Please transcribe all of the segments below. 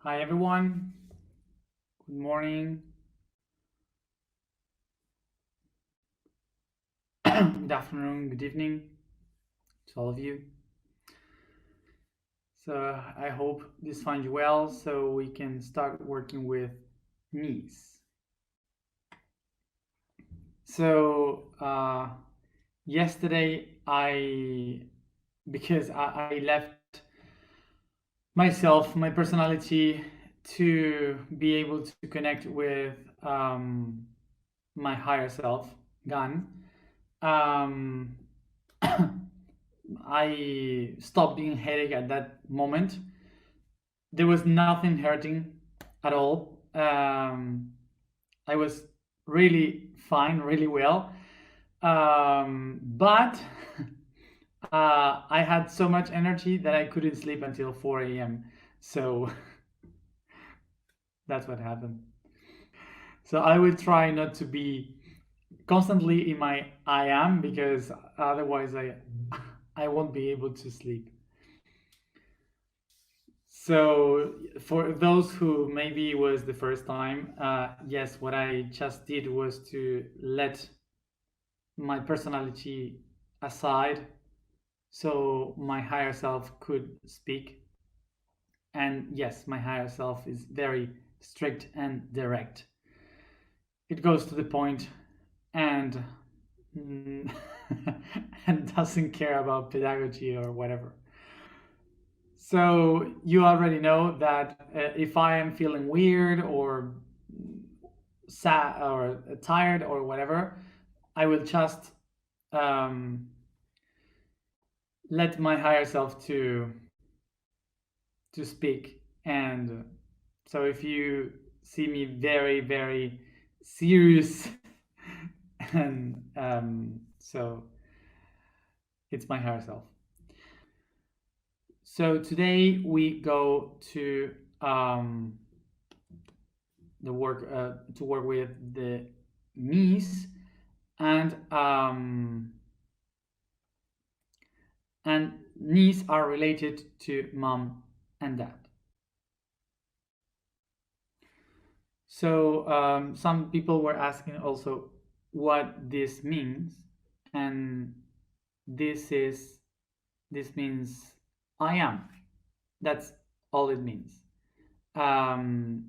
Hi everyone, good morning, good afternoon, good evening to all of you. So I hope this finds you well so we can start working with knees. So yesterday because I left myself, my personality to be able to connect with my higher self, Gan. Um, I stopped being headache at that moment. There was nothing hurting at all. I was really fine, really well. But I had so much energy that I couldn't sleep until 4 a.m. So that's what happened. So I will try not to be constantly in my I am, because otherwise I won't be able to sleep. So for those who maybe it was the first time, yes, what I just did was to let my personality aside so my higher self could speak. And yes, my higher self is very strict and direct. It goes to the point and and doesn't care about pedagogy or whatever. So you already know that if I am feeling weird or sad or tired or whatever, I will just um, let my higher self to speak. And so if you see me very serious, and so it's my higher self. So today we go the work to work with the knees, and and knees are related to mom and dad. So some people were asking also what this means, and this means I am. That's all it means. Um,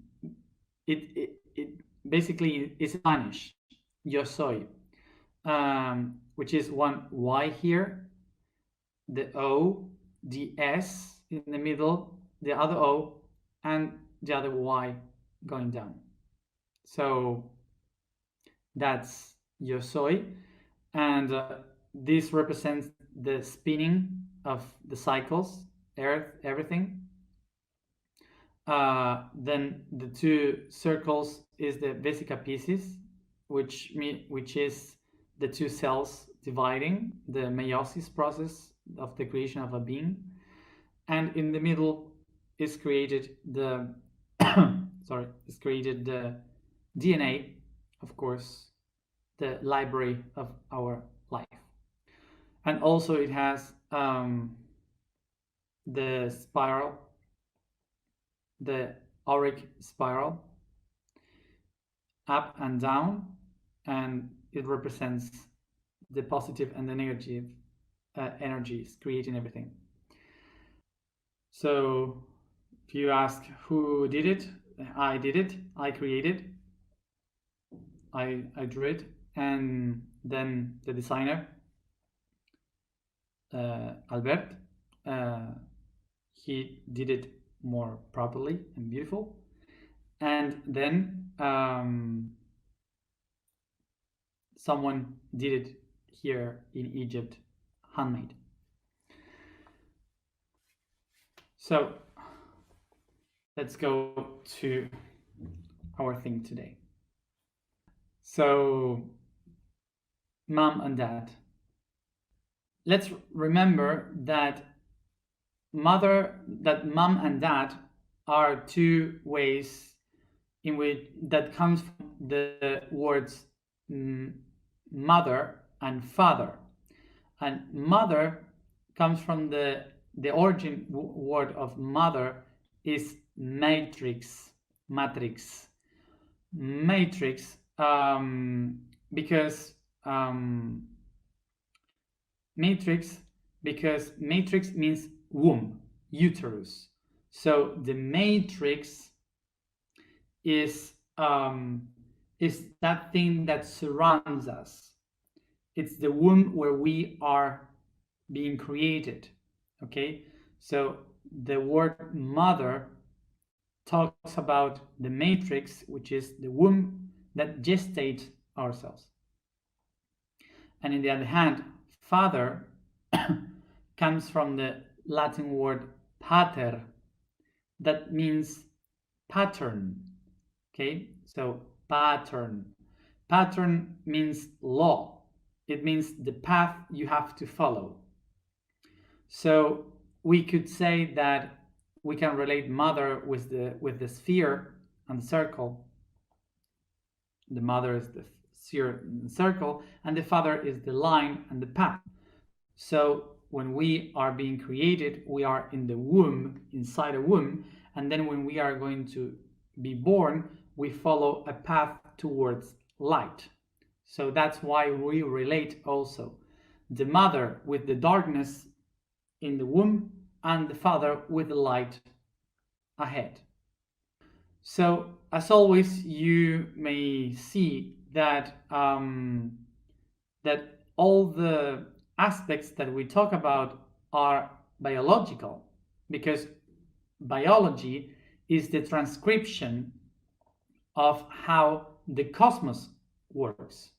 it basically is Spanish, yo soy, which is one Y here, the O, the S in the middle, the other O, and the other Y going down. So that's yo soy, and this represents the spinning of the cycles, earth, everything. Then the two circles is the vesica piscis, which is the two cells dividing, the meiosis process of the creation of a being, and in the middle is created the is created the DNA, of course, the library of our life. And also it has the spiral, the auric spiral, up and down, and it represents the positive and the negative energies creating everything. So if you ask who did it, I did it, I created, I drew it, and then the designer, Albert, he did it more properly and beautiful. And then someone did it here in Egypt, handmade. So let's go to our thing today. So, mom and dad. Let's remember that mom and dad are two ways in which that comes from the words mother and father. And mother comes from the origin word of mother is matrix, matrix, because um, matrix matrix means womb, uterus. So the matrix is um, is that thing that surrounds us. It's the womb where we are being created. Okay, so the word mother talks about the matrix, which is the womb that gestates ourselves. And in the other hand, father comes from the Latin word pater, that means pattern. Okay, so pattern. Pattern means law. It means the path you have to follow. So we could say that we can relate mother with the sphere and the circle. The mother is the sphere and the circle, and the father is the line and the path. So when we are being created, we are in the womb, inside a womb, and then when we are going to be born, we follow a path towards light. So that's why we relate also the mother with the darkness in the womb and the father with the light ahead. So as always, you may see that that all the aspects that we talk about are biological, because biology is the transcription of how the cosmos works.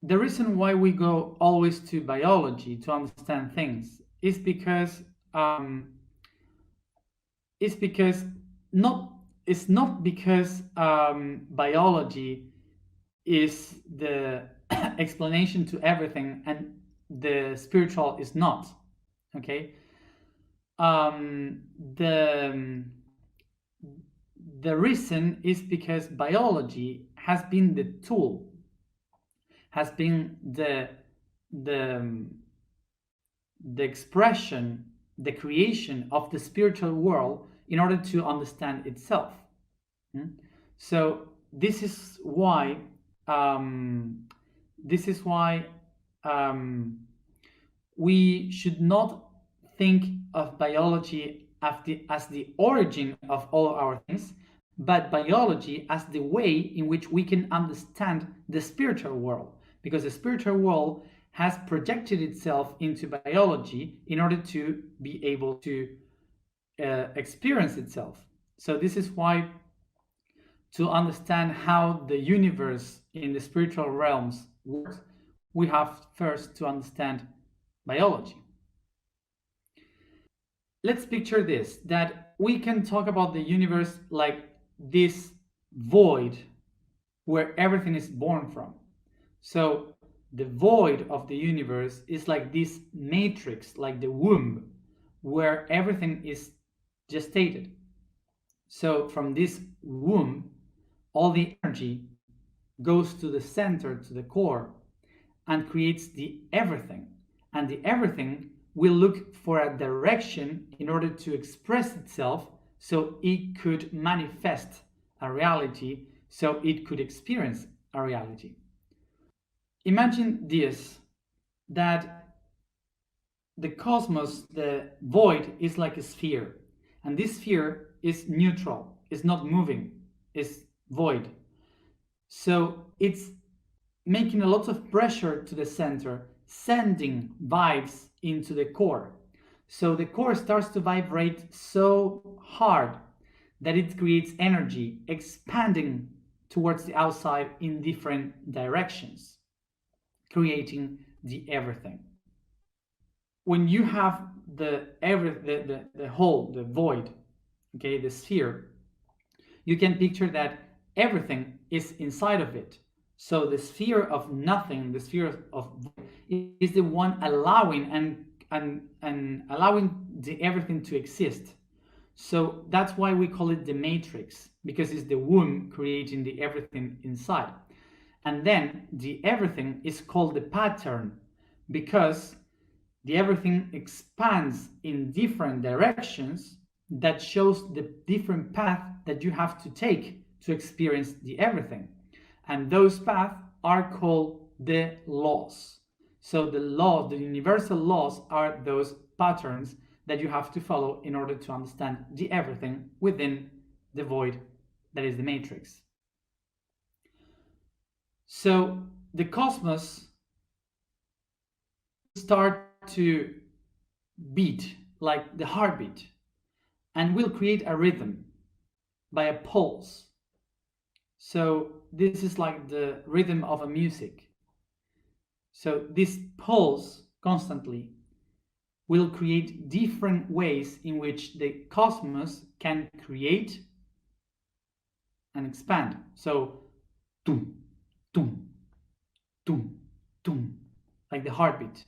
The reason why we go always to biology to understand things is because it's because not it's not because biology is the explanation to everything and the spiritual is not. Okay, um, the the reason is because biology has been the tool, has been the the expression, the creation of the spiritual world in order to understand itself. So this is why um, this is why um, we should not think of biology as the origin of all our things, but biology as the way in which we can understand the spiritual world, because the spiritual world has projected itself into biology in order to be able to experience itself. So this is why, to understand how the universe in the spiritual realms works, we have first to understand biology. Let's picture this, that we can talk about the universe like this void where everything is born from. So the void of the universe is like this matrix, like the womb, where everything is gestated. So from this womb, all the energy goes to the center, to the core, and creates the everything. And the everything will look for a direction in order to express itself, so it could manifest a reality, so it could experience a reality. Imagine this, that the cosmos, the void, is like a sphere, and this sphere is neutral, is not moving, is void. So it's making a lot of pressure to the center, sending vibes into the core. So the core starts to vibrate so hard that it creates energy, expanding towards the outside in different directions, creating the everything. When you have the whole, the void, okay, the sphere, you can picture that everything is inside of it. So the sphere of nothing, the sphere of void, is the one allowing and allowing the everything to exist. So that's why we call it the matrix, because it's the womb creating the everything inside. And then the everything is called the pattern, because the everything expands in different directions that shows the different path that you have to take to experience the everything. And those paths are called the laws. So the laws, the universal laws, are those patterns that you have to follow in order to understand the everything within the void that is the matrix. So the cosmos start to beat like the heartbeat and will create a rhythm by a pulse. So this is like the rhythm of a music. So this pulse constantly will create different ways in which the cosmos can create and expand. So tum, tum, tum, tum, like the heartbeat.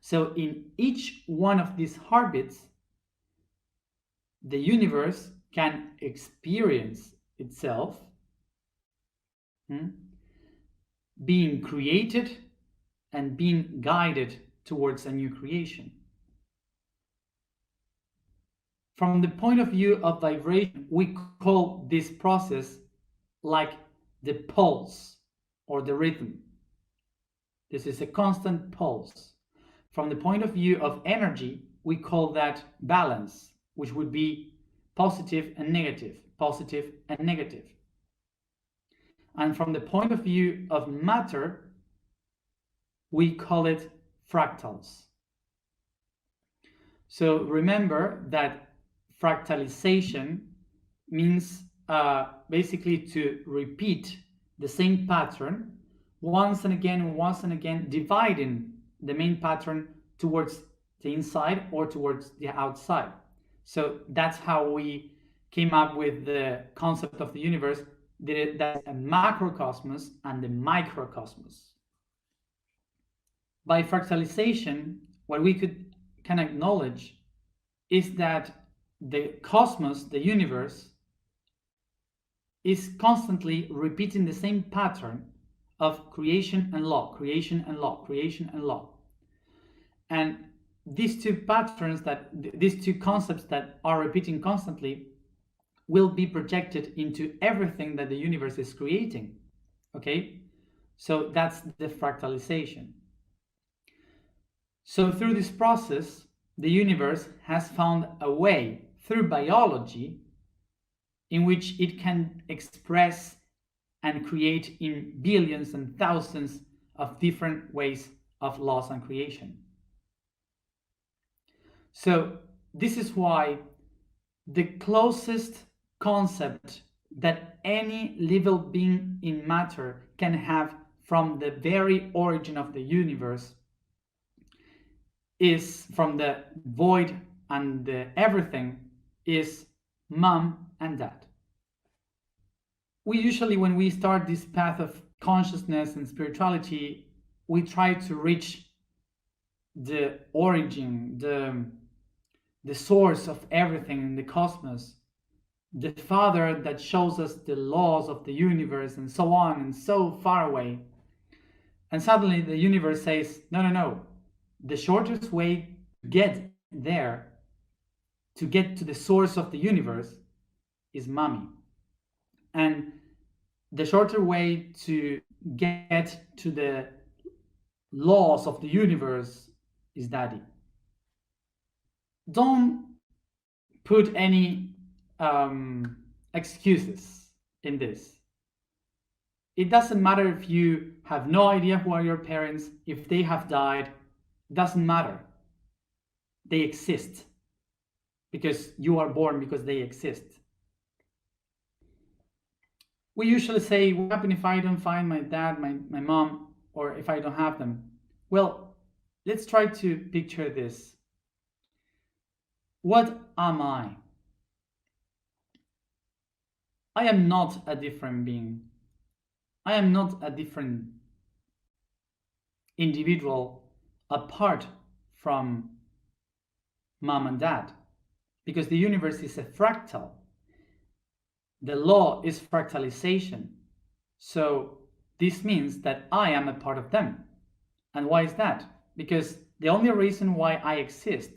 So in each one of these heartbeats, the universe can experience itself being created and being guided towards a new creation. From the point of view of vibration, we call this process like the pulse or the rhythm. This is a constant pulse. From the point of view of energy, we call that balance, which would be positive and negative, positive and negative. And from the point of view of matter, we call it fractals. So remember that fractalization means basically to repeat the same pattern once and again, dividing the main pattern towards the inside or towards the outside. So that's how we came up with the concept of the universe, that's a macrocosmos and the microcosmos. By fractalization, what we can acknowledge is that the cosmos, the universe, is constantly repeating the same pattern of creation and law, creation and law, creation and law. And these two patterns, these two concepts that are repeating constantly, will be projected into everything that the universe is creating. Okay? So that's the fractalization. So through this process, the universe has found a way through biology in which it can express and create in billions and thousands of different ways of laws and creation. So this is why the closest concept that any living being in matter can have from the very origin of the universe is from the void and the everything is mom and dad. We usually, when we start this path of consciousness and spirituality, we try to reach the origin, the source of everything in the cosmos, the father that shows us the laws of the universe and so on and so far away. And suddenly the universe says, no, the shortest way to get there, to get to the source of the universe, is mommy. And the shorter way to get to the laws of the universe is daddy. Don't put any excuses in this. It doesn't matter if you have no idea who are your parents, if they have died, doesn't matter. They exist because you are born because they exist. We usually say, what happens if I don't find my dad, my mom, or if I don't have them? Well, let's try to picture this. What am I? I am not a different being. I am not a different individual apart from mom and dad, because the universe is a fractal. The law is fractalization. So this means that I am a part of them. And why is that? Because the only reason why I exist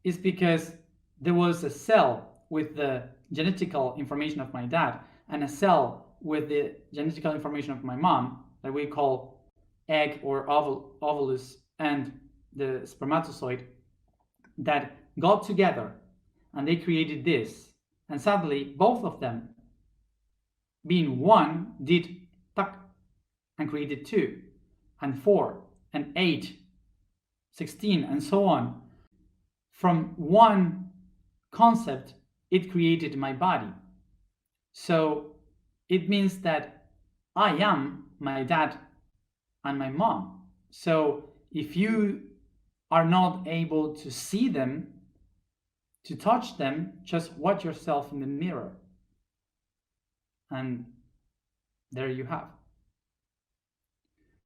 is because there was a cell with the genetical information of my dad and a cell with the genetical information of my mom that we call egg or ovulus and the spermatozoid that got together and they created this. And suddenly, both of them, being one, did tuck and created 2 and 4 and 8, 16, and so on. From one concept, it created my body. So it means that I am my dad and my mom. So if you are not able to see them, to touch them, just watch yourself in the mirror. And there you have.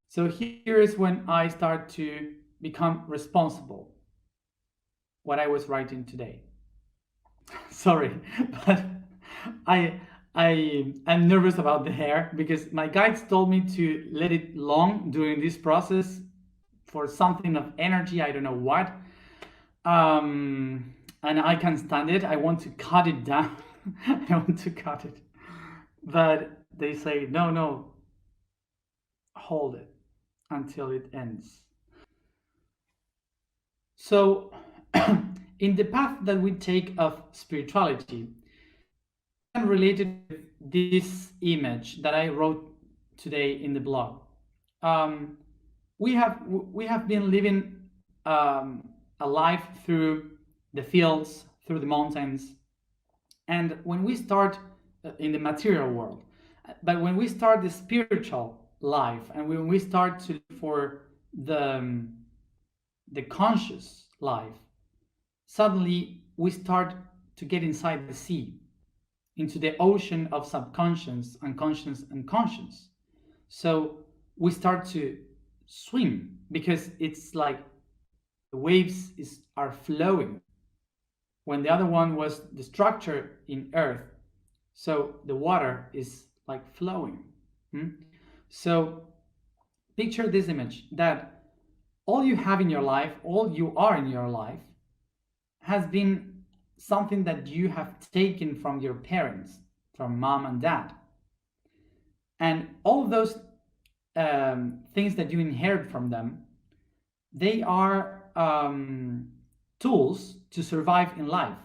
So here is when I start to become responsible. What I was writing today. Sorry, but I'm nervous about the hair because my guides told me to let it long during this process for something of energy, I don't know what. And I can't stand it. I want to cut it down. I want to cut it. But they say, no, hold it until it ends. So, in the path that we take of spirituality, I'm related with this image that I wrote today in the blog. We have been living a life through the fields, through the mountains, and when we start in the material world, but when we start the spiritual life, and when we start to look for the conscious life, suddenly we start to get inside the sea, into the ocean of subconscious, unconscious, and conscious. So we start to swim because it's like the waves are flowing when the other one was the structure in earth. So the water is like flowing. So picture this image that all you have in your life, all you are in your life, has been something that you have taken from your parents, from mom and dad. And all those things that you inherit from them, they are tools to survive in life.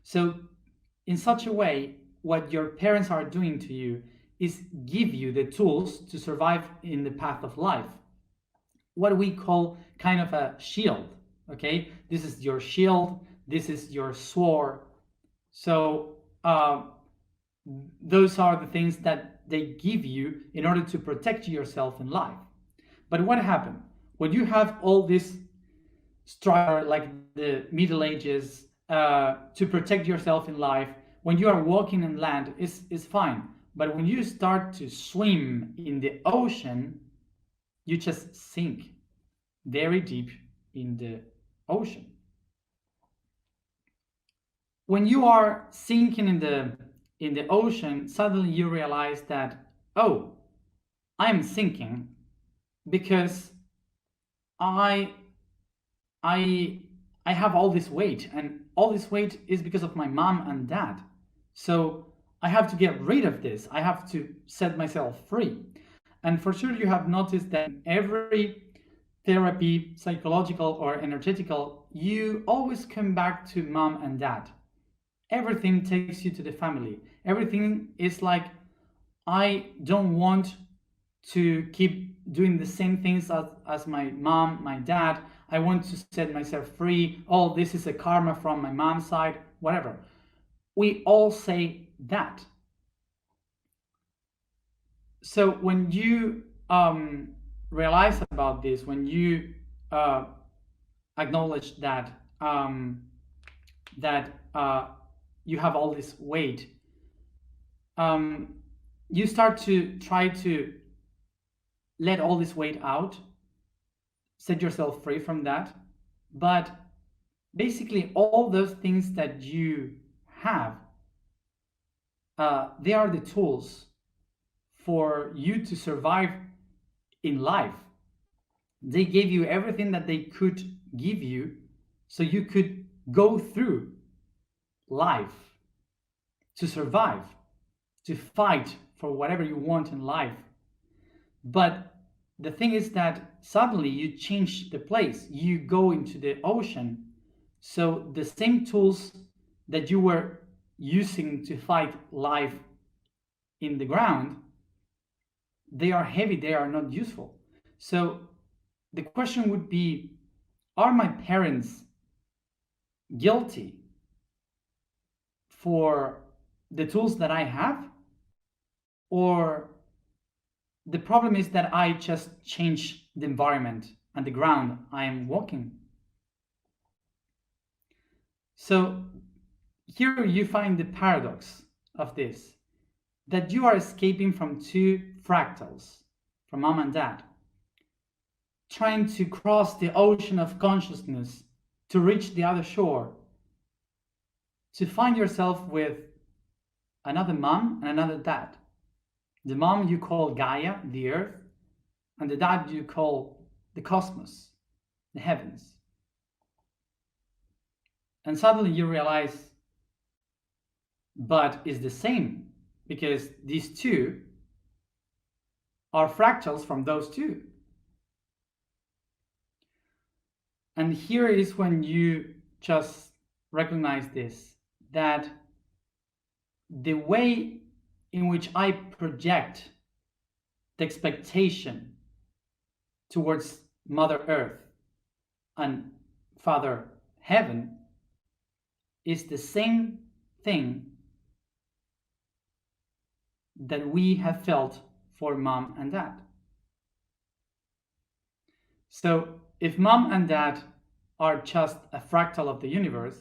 So in such a way, what your parents are doing to you is give you the tools to survive in the path of life. What we call kind of a shield, okay? This is your shield, this is your sword. So those are the things that they give you in order to protect yourself in life. But what happened? When you have all this structure like the Middle Ages to protect yourself in life, when you are walking in land, is fine. But when you start to swim in the ocean, you just sink very deep in the ocean. When you are sinking in the ocean, suddenly you realize that, oh, I'm sinking because I have all this weight, and all this weight is because of my mom and dad. So I have to get rid of this. I have to set myself free. And for sure you have noticed that in every therapy, psychological or energetical, you always come back to mom and dad. Everything takes you to the family. Everything is like, I don't want to keep doing the same things as my mom, my dad. I want to set myself free. Oh, this is a karma from my mom's side, whatever. We all say that. So when you realize about this, when you acknowledge that you have all this weight, you start to try to let all this weight out, set yourself free from that. But basically all those things that you have, they are the tools for you to survive in life. They gave you everything that they could give you so you could go through life, to survive, to fight for whatever you want in life. But the thing is that suddenly you change the place, you go into the ocean. So the same tools that you were using to fight life in the ground, they are heavy, they are not useful. So the question would be, are my parents guilty for the tools that I have? Or the problem is that I just change the environment and the ground I am walking? So here you find the paradox of this, that you are escaping from two fractals, from mom and dad, trying to cross the ocean of consciousness to reach the other shore, to find yourself with another mom and another dad. The mom you call Gaia, the earth, and the dad you call the cosmos, the heavens. And suddenly you realize, but it's the same, because these two are fractals from those two. And here is when you just recognize this, that the way in which I project the expectation towards Mother Earth and Father Heaven is the same thing that we have felt for mom and dad. So if mom and dad are just a fractal of the universe,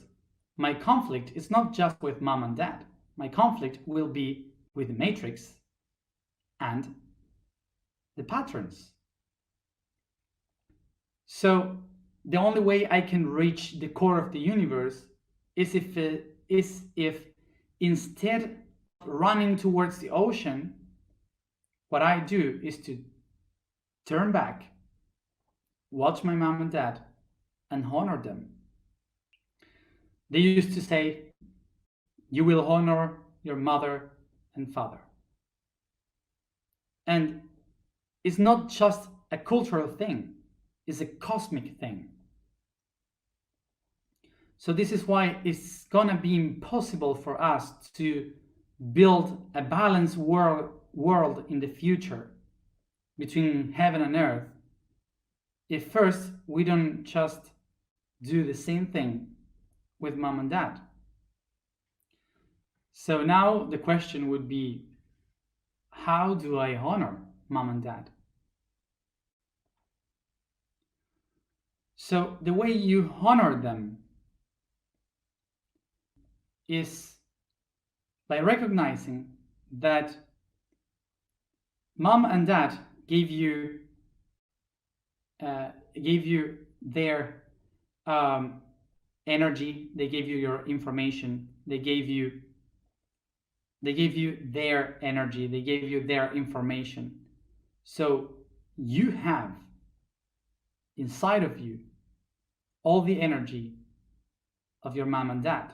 my conflict is not just with mom and dad. My conflict will be with the matrix and the patterns. So the only way I can reach the core of the universe is if instead of running towards the ocean, what I do is to turn back, watch my mom and dad, and honor them. They used to say, you will honor your mother and father. And it's not just a cultural thing, it's a cosmic thing. So this is why it's gonna be impossible for us to build a balanced world in the future between heaven and earth if first we don't just do the same thing with mom and dad. So now the question would be, how do I honor mom and dad? So the way you honor them is by recognizing that mom and dad gave you their energy, they gave you your information, they gave you their energy, they gave you their information. So you have inside of you all the energy of your mom and dad.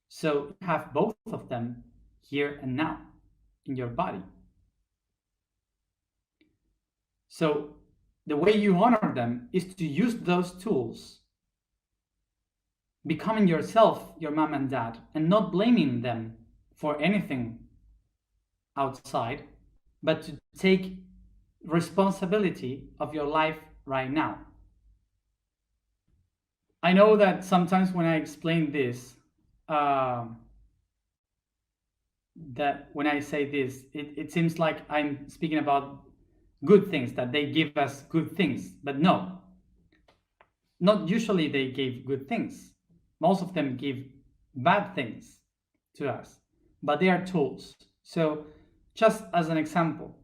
So you have both of them here and now in your body. So the way you honor them is to use those tools, becoming yourself your mom and dad, and not blaming them for anything outside, but to take responsibility of your life right now. I know that sometimes when I explain this, that when I say this, it seems like I'm speaking about good things, that they give us good things, but no, not usually they give good things. Most of them give bad things to us, but they are tools. So just as an example,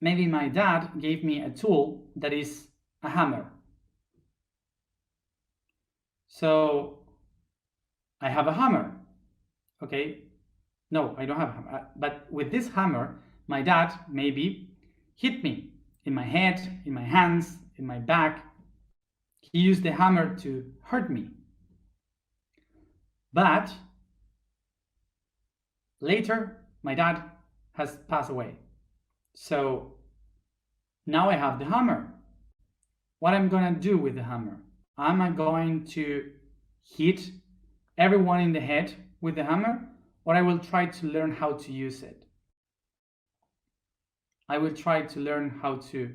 maybe my dad gave me a tool that is a hammer. So I have a hammer, okay? No, I don't have a hammer. But with this hammer, my dad maybe hit me in my head, in my hands, in my back. He used the hammer to hurt me. But later, my dad has passed away. So now I have the hammer. What am I going to do with the hammer? Am I going to hit everyone in the head with the hammer, or I will try to learn how to use it? I will try to learn how to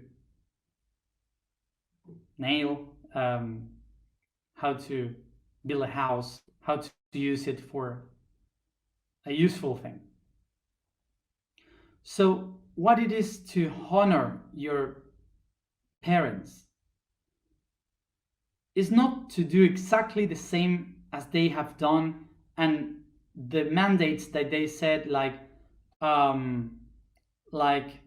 nail, how to build a house, how to use it for a useful thing. So, what it is to honor your parents is not to do exactly the same as they have done and the mandates that they said, um, like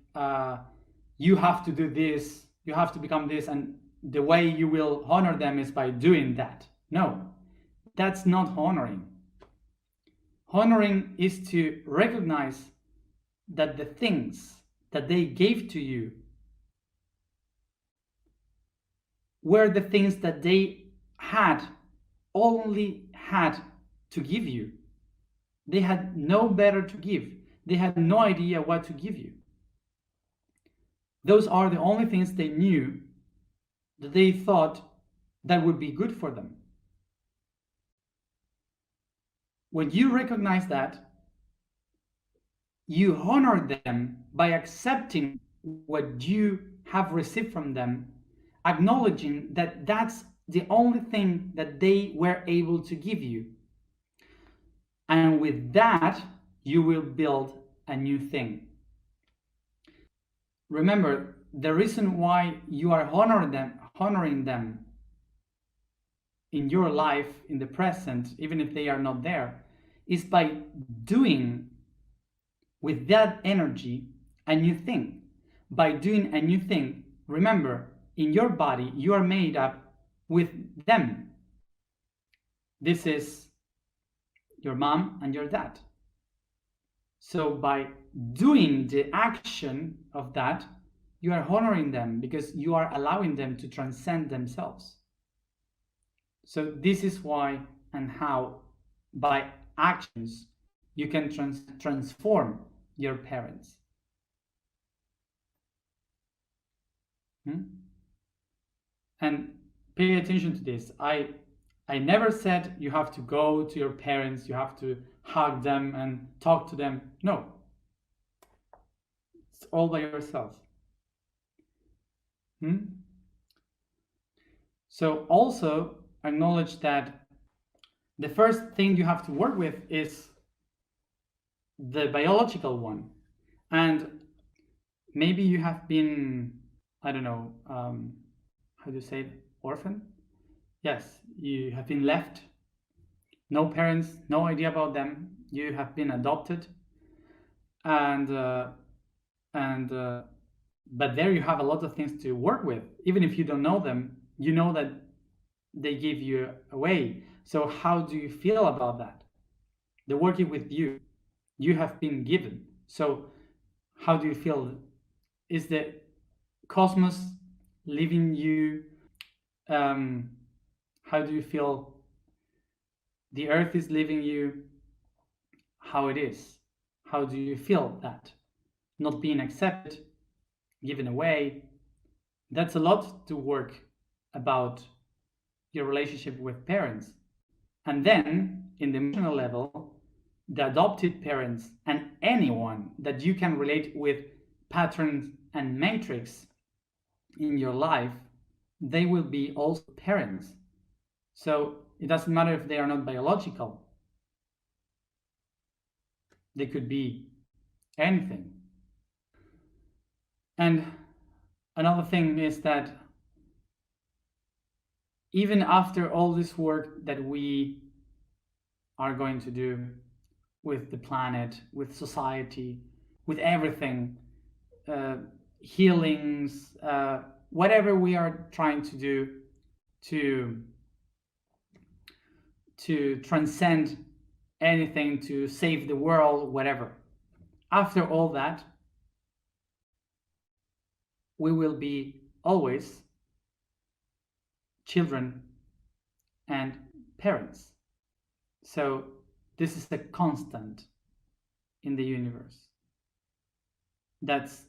you have to do this, you have to become this, and the way you will honor them is by doing that. No, that's not honoring. Honoring is to recognize that the things that they gave to you were the things that they only had to give you. They had no better to give. They had no idea what to give you. Those are the only things they knew that they thought that would be good for them. When you recognize that, you honor them by accepting what you have received from them, acknowledging that that's the only thing that they were able to give you. And with that, you will build a new thing. Remember, the reason why you are honoring them in your life, in the present, even if they are not there, is by doing with that energy a new thing. By doing a new thing, remember, in your body, you are made up with them. This is your mom and your dad. So by doing the action of that, you are honoring them because you are allowing them to transcend themselves. So this is why and how, by actions, you can transform your parents. And pay attention to this. I never said you have to go to your parents, you have to hug them and talk to them. No. It's all by yourself. So also acknowledge that the first thing you have to work with is the biological one. And maybe you have been, I don't know, how do you say it? Orphan? Yes, you have been left. No parents, no idea about them. You have been adopted. But there you have a lot of things to work with. Even if you don't know them, you know that they give you away. So how do you feel about that? They're working with you. You have been given. So how do you feel? Is the cosmos leaving you? How do you feel the earth is leaving you? How it is? How do you feel that? Not being accepted, given away. That's a lot to work about your relationship with parents. And then, in the emotional level, the adopted parents and anyone that you can relate with patterns and matrix in your life, they will be also parents. So it doesn't matter if they are not biological. They could be anything. And another thing is that even after all this work that we are going to do with the planet, with society, with everything, healings, whatever we are trying to do to transcend anything, to save the world, whatever. After all that, we will be always children and parents. So this is a constant in the universe. That's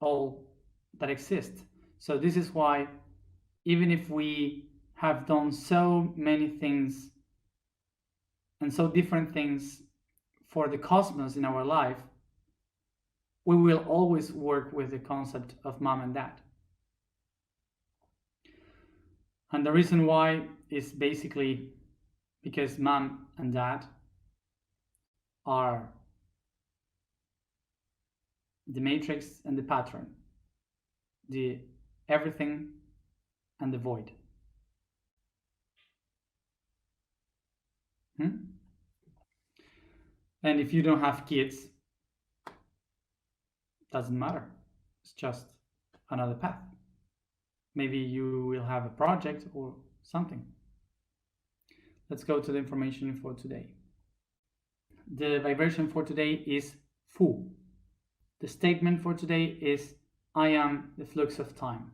all that exists. So this is why, even if we have done so many things and so different things for the cosmos in our life, we will always work with the concept of mom and dad. And the reason why is basically because mom and dad are the matrix and the pattern, the everything and the void. And if you don't have kids, doesn't matter. It's just another path. Maybe you will have a project or something. Let's go to the information for today. The vibration for today is Fu. The statement for today is I am the flux of time.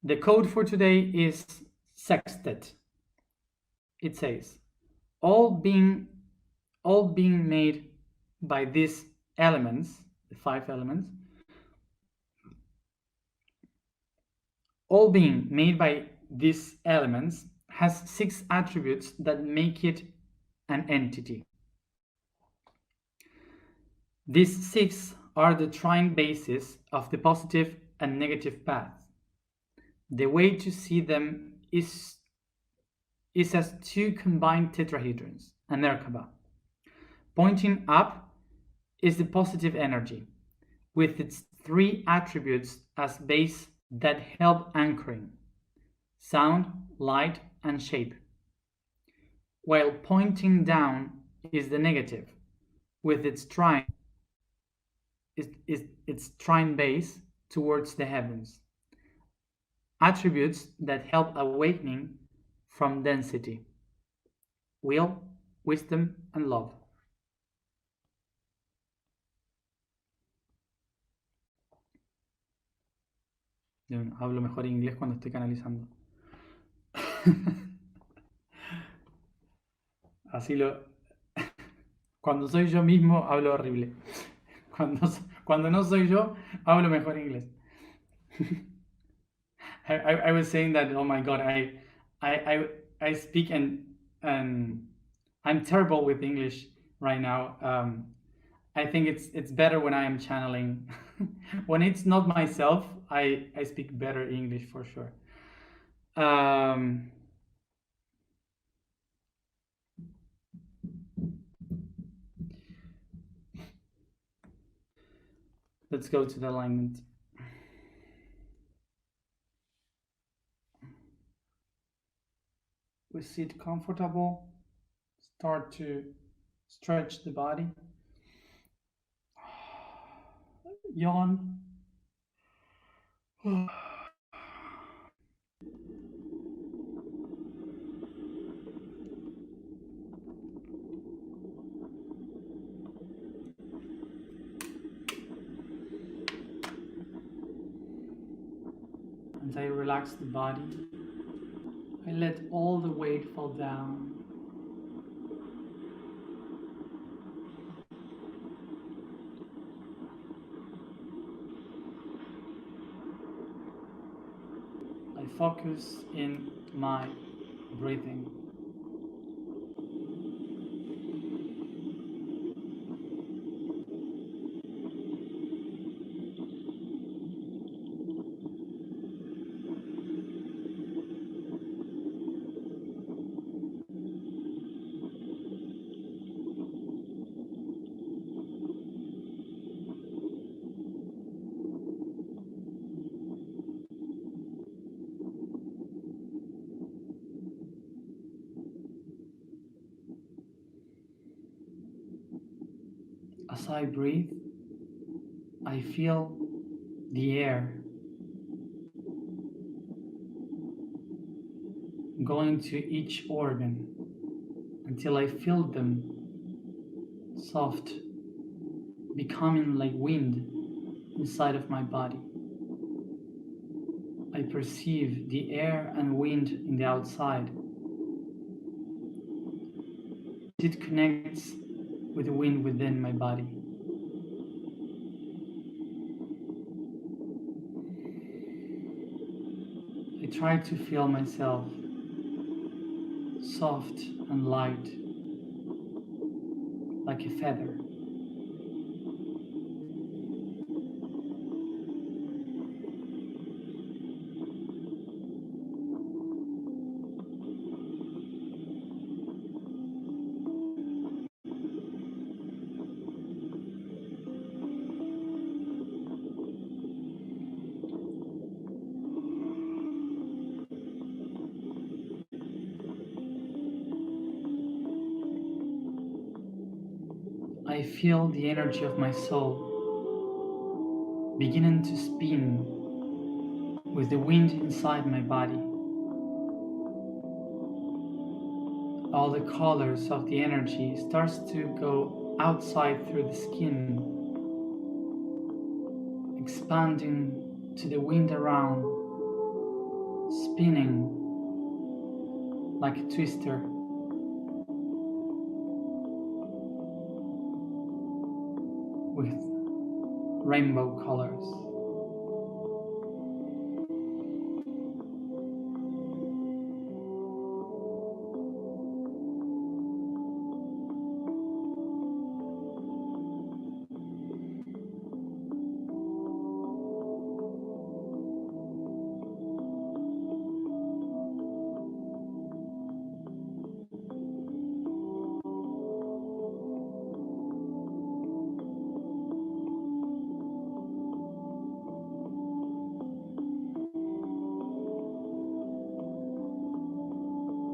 The code for today is sextet. It says, all being made by these elements, the 5 elements, all being made by these elements has 6 attributes that make it an entity. These 6 are the trine bases of the positive and negative paths. The way to see them is as 2 combined tetrahedrons, a Merkaba. Pointing up is the positive energy, with its 3 attributes as base that help anchoring: sound, light, and shape. While pointing down is the negative, with its trine base towards the heavens. Attributes that help awakening from density: will, wisdom, and love. Yo hablo mejor inglés cuando estoy canalizando. Así lo... Cuando soy yo mismo, hablo horrible. Cuando no soy yo, hablo mejor inglés. I was saying that, oh my God, I speak and I'm terrible with English right now. I think it's better when I am channeling. When it's not myself, I speak better English for sure. Let's go to the alignment. We sit comfortable. Start to stretch the body. Yawn. As I relax the body, I let all the weight fall down. I focus in my breathing. As I breathe, I feel the air going to each organ until I feel them soft, becoming like wind inside of my body. I perceive the air and wind in the outside it connects with the wind within my body. I try to feel myself soft and light, like a feather. I feel the energy of my soul beginning to spin with the wind inside my body. All the colors of the energy starts to go outside through the skin, expanding to the wind around, spinning like a twister. With rainbow colors.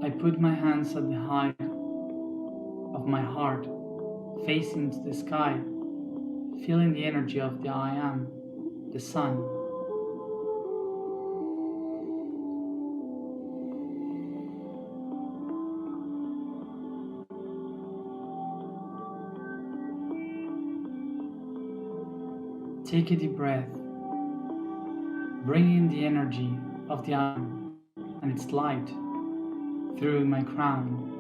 I put my hands at the height of my heart, facing to the sky, feeling the energy of the I Am, the sun. Take a deep breath, bring in the energy of the I Am and its light through my crown,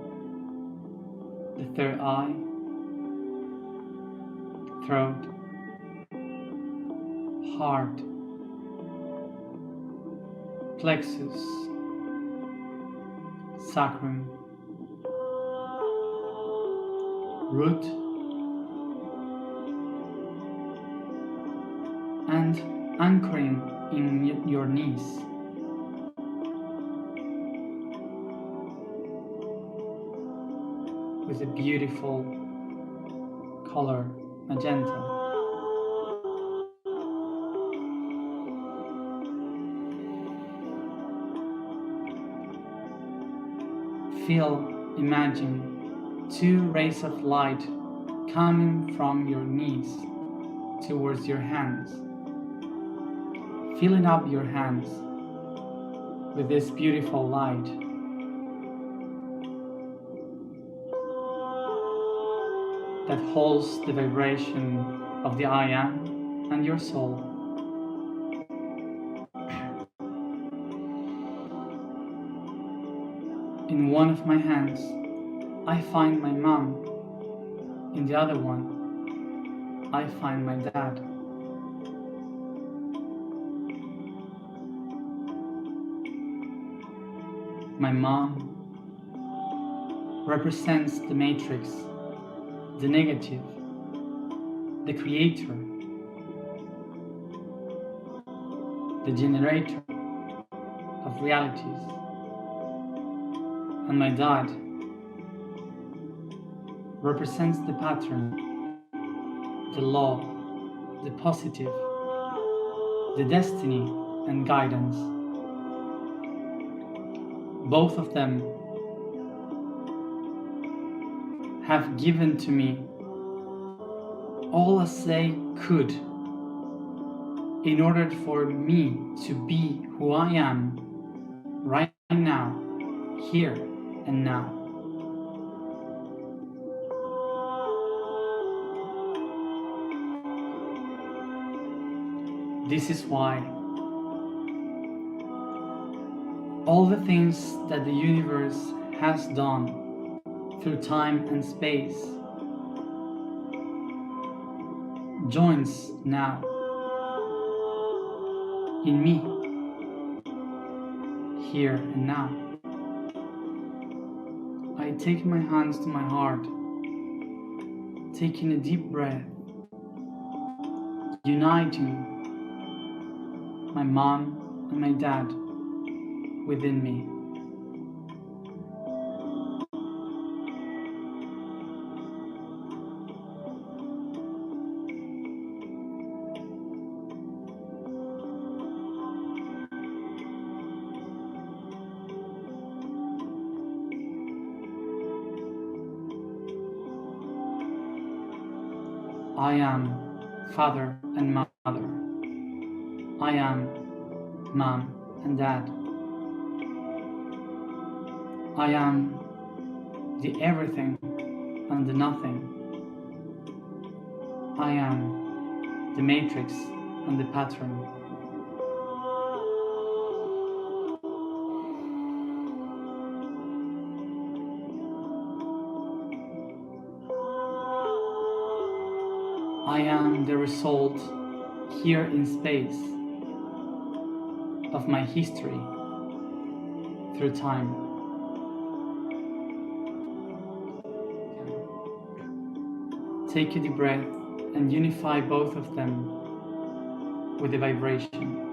the third eye, throat, heart, plexus, sacrum, root, and anchoring in your knees. With a beautiful color, magenta. Imagine two rays of light coming from your knees towards your hands, filling up your hands with this beautiful light. That holds the vibration of the I Am and your soul. In one of my hands, I find my mom. In the other one, I find my dad. My mom represents the matrix, the negative, the creator, the generator of realities. And my dad represents the pattern, the law, the positive, the destiny and guidance. Both of them have given to me all as they could in order for me to be who I am right now, here and now. This is why all the things that the universe has done through time and space joins now in me, here and now. I take my hands to my heart, taking a deep breath, uniting my mom and my dad within me. I am father and mother. I am mom and dad. I am the everything and the nothing. I am the matrix and the pattern. I am the result here in space of my history through time. Take a deep breath and unify both of them with the vibration.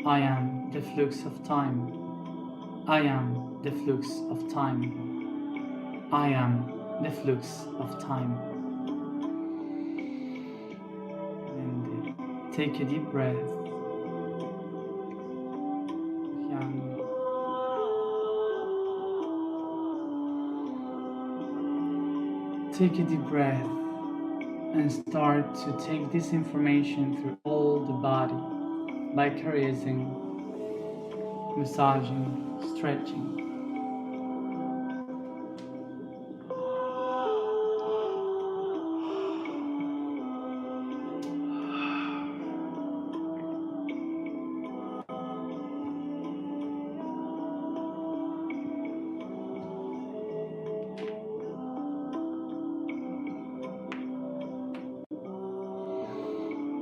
I am the flux of time. I am the flux of time. I am the flux of time. And take a deep breath. Take a deep breath and start to take this information through all the body by caressing, massaging, stretching.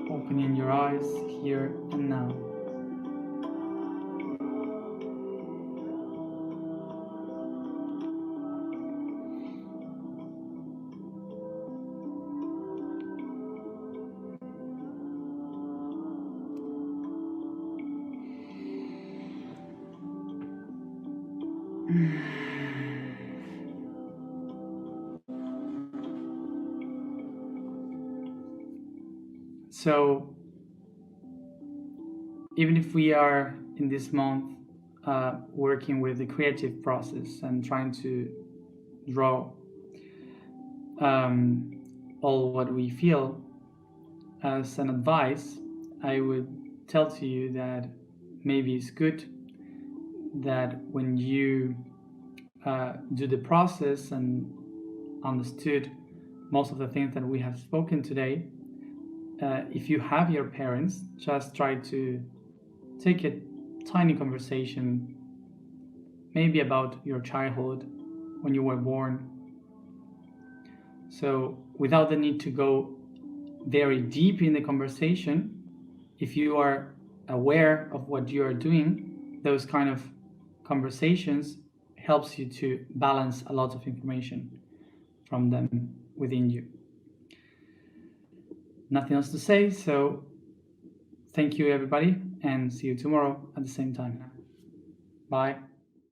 Opening your eyes here and now. So, even if we are in this month working with the creative process and trying to draw all what we feel, as an advice, I would tell to you that maybe it's good that when you do the process and understood most of the things that we have spoken today, if you have your parents, just try to take a tiny conversation, maybe about your childhood, when you were born. So without the need to go very deep in the conversation, if you are aware of what you are doing, those kind of conversations helps you to balance a lot of information from them within you. Nothing else to say, so thank you everybody, and see you tomorrow at the same time. Bye.